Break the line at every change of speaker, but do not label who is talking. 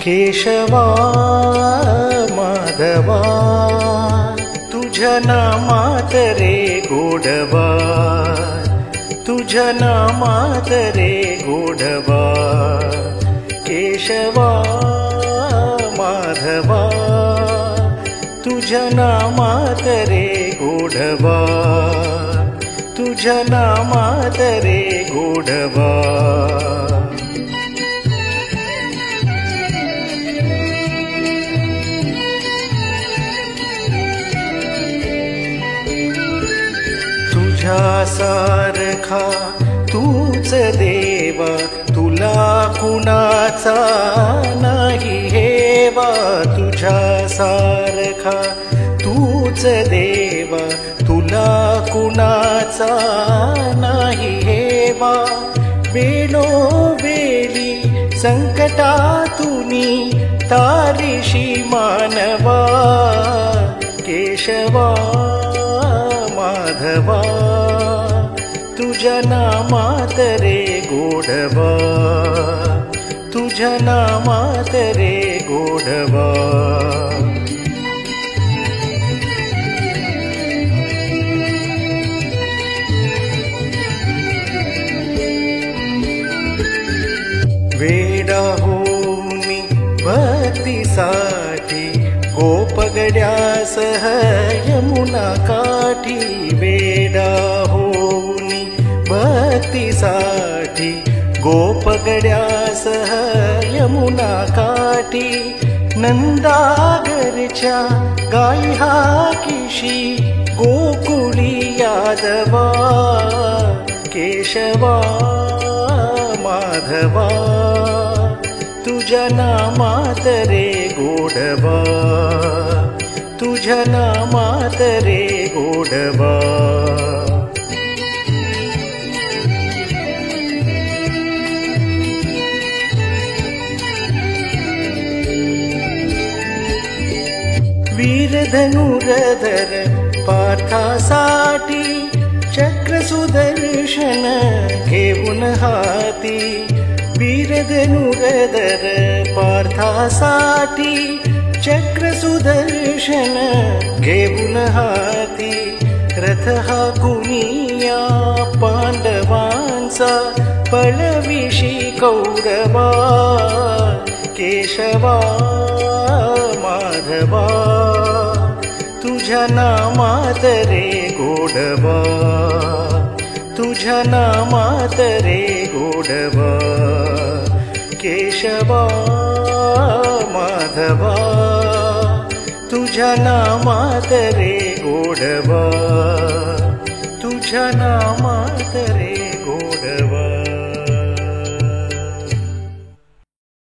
केशवा माधवा तुझ्या नामात रे गोडवा, तुझ्या नामात रे गोडवा. केशवा माधवा तुझ्या नामात रे गोडवा, तुझ्या नामात रे गोडवा. तुझ्या सारखा तूच देवा, तुला कुणाचा नाही हेवा. तुझ्या सारखा तूच देवा, तुला कुणाचा नाही हेवा. वेळोवेळी संकटातुनी तारीशी मानवा. केशवा माधवा तुझ्या नामात रे गोडवा, तुझ्या नामात रे गोडवा. वेडा होऊनी भक्तीसाठी गोपगड्यासह यमुना काठी. वेडा होऊनी भक्तीसाठी गोपगड्यासह यमुना काठी. नंदागरच्या गाई हाकीशी गोकुळी यादवा. केशवा माधवा तुझ्या नामात रे गोडवा, तुझ्या नामात रे गोडवा. वीर धनुर्धर पार्थासाठी चक्र सुदर्शन घेऊन हाती. वीर धनुर्धर पार्थासाठी चक्र सुदर्शन घेऊन हाती. रथ हा कुनिया पांडवांचा पळविशी कौरवा. केशवा माधवा तुझ्या नामात रे गोडवा, तुझ्या नामात रे गोडवा. केशवा माधवा तुझ्या नामात रे गोडवा, तुझ्या नामात रे गोडवा.